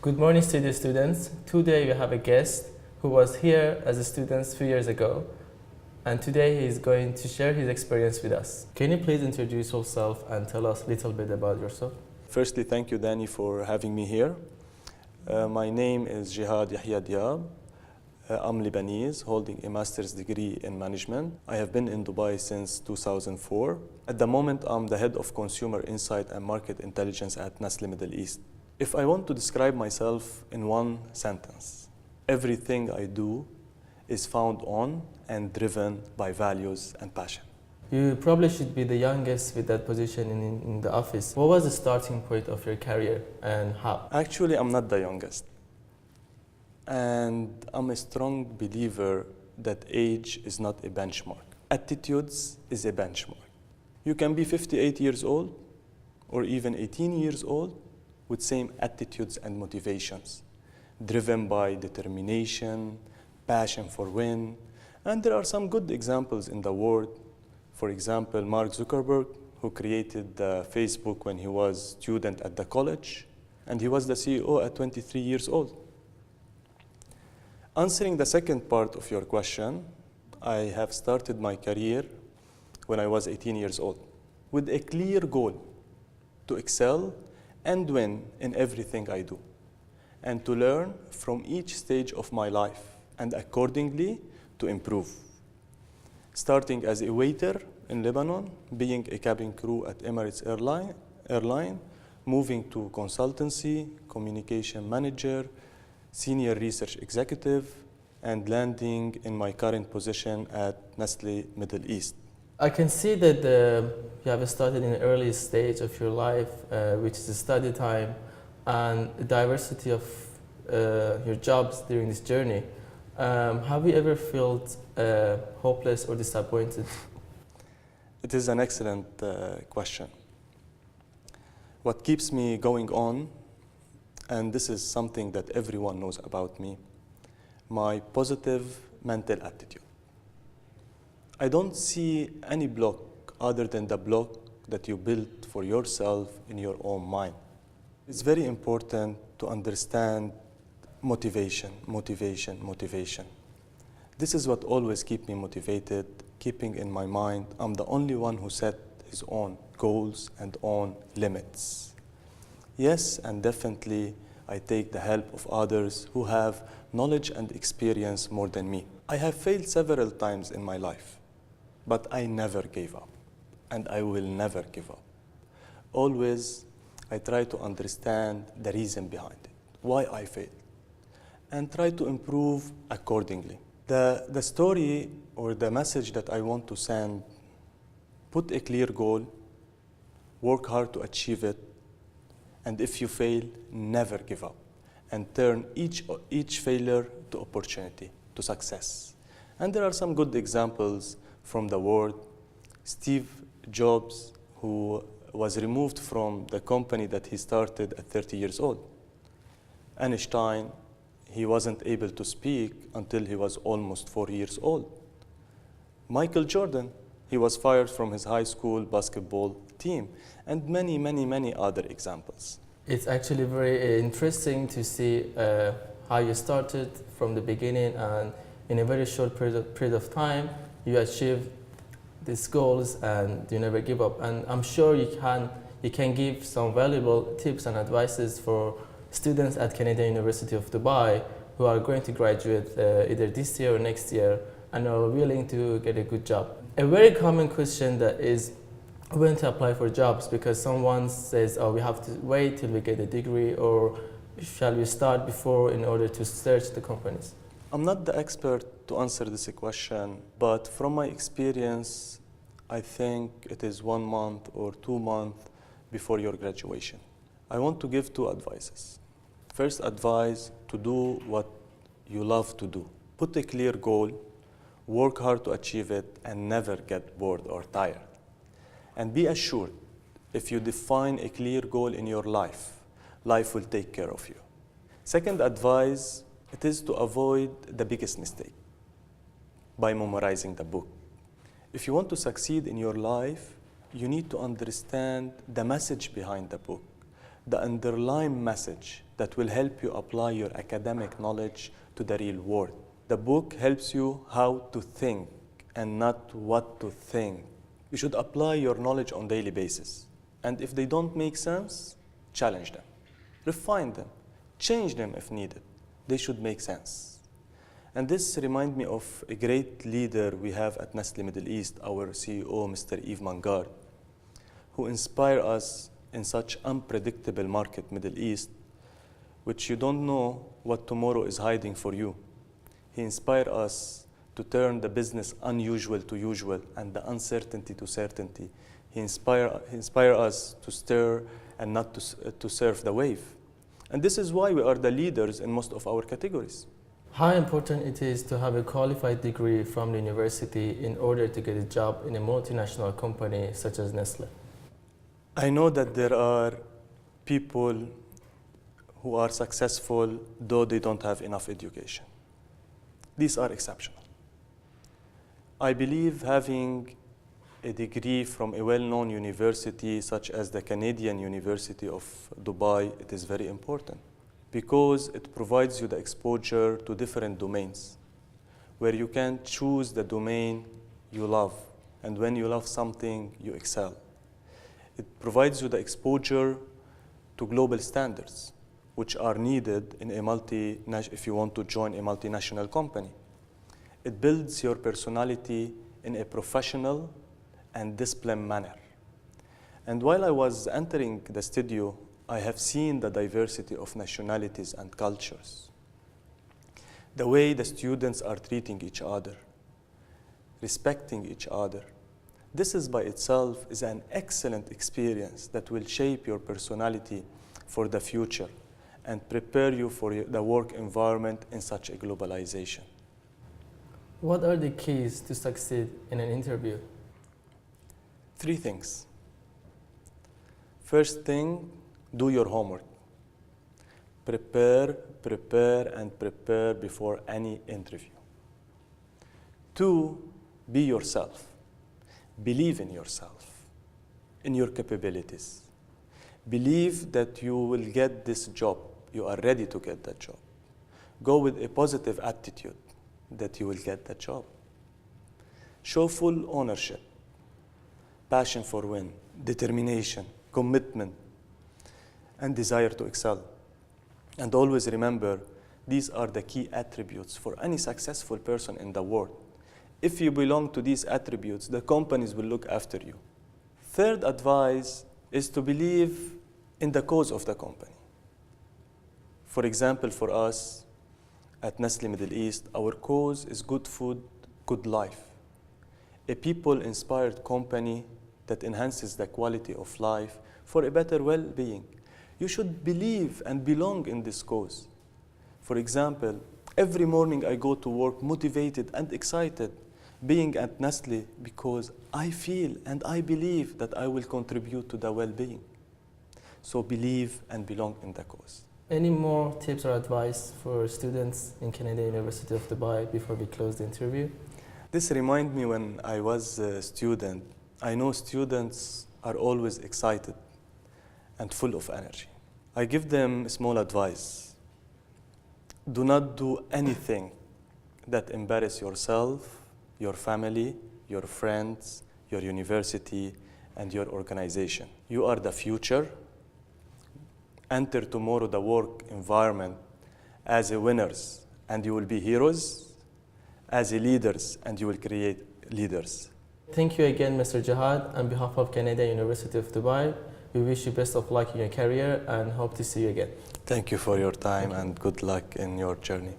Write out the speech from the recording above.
Good morning, studio students. Today we have a guest who was here as a student 3 years ago, and today he is going to share his experience with us. Can you please introduce yourself and tell us a little bit about yourself? Firstly, thank you, Danny, for having me here. My name is Jihad Yahya Diab. I'm Lebanese, holding a master's degree in management. I have been in Dubai since 2004. At the moment, I'm the head of consumer insight and market intelligence at Nestle Middle East. If I want to describe myself in one sentence, everything I do is found on and driven by values and passion. You probably should be the youngest with that position in the office. What was the starting point of your career and how? Actually, I'm not the youngest. And I'm a strong believer that age is not a benchmark. Attitudes is a benchmark. You can be 58 years old or even 18 years old with same attitudes and motivations, driven by determination, passion for win. And there are some good examples in the world. For example, Mark Zuckerberg, who created Facebook when he was a student at the college, and he was the CEO at 23 years old. Answering the second part of your question, I have started my career when I was 18 years old with a clear goal to excel and win in everything I do, and to learn from each stage of my life, and accordingly to improve. Starting as a waiter in Lebanon, being a cabin crew at Emirates Airline, moving to consultancy, communication manager, senior research executive, and landing in my current position at Nestle Middle East. I can see that you have started in an early stage of your life, which is the study time and the diversity of your jobs during this journey. Have you ever felt hopeless or disappointed? It is an excellent question. What keeps me going on, and this is something that everyone knows about me, my positive mental attitude. I don't see any block other than the block that you built for yourself in your own mind. It's very important to understand motivation. This is what always keeps me motivated, keeping in my mind I'm the only one who set his own goals and own limits. Yes, and definitely I take the help of others who have knowledge and experience more than me. I have failed several times in my life, but I never gave up, and I will never give up. Always, I try to understand the reason behind it, why I failed, and try to improve accordingly. The story or the message that I want to send, put a clear goal, work hard to achieve it, and if you fail, never give up, and turn each failure to opportunity, to success. And there are some good examples from the world. Steve Jobs, who was removed from the company that he started at 30 years old. Einstein, he wasn't able to speak until he was almost 4 years old. Michael Jordan, he was fired from his high school basketball team, and many other examples. It's actually very interesting to see how you started from the beginning, and in a very short period of time, you achieve these goals and you never give up. And I'm sure you can give some valuable tips and advices for students at Canadian University of Dubai who are going to graduate either this year or next year and are willing to get a good job. A very common question that is when to apply for jobs, because someone says, oh, we have to wait till we get a degree, or shall we start before in order to search the companies? I'm not the expert to answer this question, but from my experience, I think it is 1 month or 2 months before your graduation. I want to give 2 advices. First advice, to do what you love to do. Put a clear goal, work hard to achieve it, and never get bored or tired. And be assured, if you define a clear goal in your life, life will take care of you. Second advice, it is to avoid the biggest mistake by memorizing the book. If you want to succeed in your life, you need to understand the message behind the book, the underlying message that will help you apply your academic knowledge to the real world. The book helps you how to think and not what to think. You should apply your knowledge on a daily basis. And if they don't make sense, challenge them, refine them, change them if needed. They should make sense. And this reminds me of a great leader we have at Nestle Middle East, our CEO, Mr. Yves Mangard, who inspire us in such unpredictable market, Middle East, which you don't know what tomorrow is hiding for you. He inspired us to turn the business unusual to usual and the uncertainty to certainty. He inspired us to stir and not to surf the wave. And this is why we are the leaders in most of our categories. How important it is to have a qualified degree from the university in order to get a job in a multinational company such as Nestle? I know that there are people who are successful though they don't have enough education. These are exceptional. I believe having a degree from a well-known university such as the Canadian University of Dubai, it is very important because it provides you the exposure to different domains where you can choose the domain you love, and when you love something, you excel. It provides you the exposure to global standards, which are needed in if you want to join a multinational company. It builds your personality in a professional and disciplined manner. And while I was entering the studio, I have seen the diversity of nationalities and cultures. The way the students are treating each other, respecting each other. This is by itself is an excellent experience that will shape your personality for the future and prepare you for the work environment in such a globalization. What are the keys to succeed in an interview? 3 things. First thing, do your homework. Prepare, and prepare before any interview. 2, be yourself. Believe in yourself, in your capabilities. Believe that you will get this job. You are ready to get that job. Go with a positive attitude that you will get that job. Show full ownership, passion for win, determination, commitment, and desire to excel. And always remember, these are the key attributes for any successful person in the world. If you belong to these attributes, the companies will look after you. Third advice is to believe in the cause of the company. For example, for us at Nestle Middle East, our cause is good food, good life. A people-inspired company that enhances the quality of life for a better well-being. You should believe and belong in this cause. For example, every morning I go to work motivated and excited being at Nestle because I feel and I believe that I will contribute to the well-being. So believe and belong in the cause. Any more tips or advice for students in Canadian University of Dubai before we close the interview? This reminds me when I was a student. I know students are always excited and full of energy. I give them a small advice. Do not do anything that embarrass yourself, your family, your friends, your university, and your organization. You are the future. Enter tomorrow the work environment as a winners, and you will be heroes, as a leaders, and you will create leaders. Thank you again, Mr. Jihad. On behalf of Canadian University of Dubai, we wish you best of luck in your career and hope to see you again. Thank you for your time and good luck in your journey.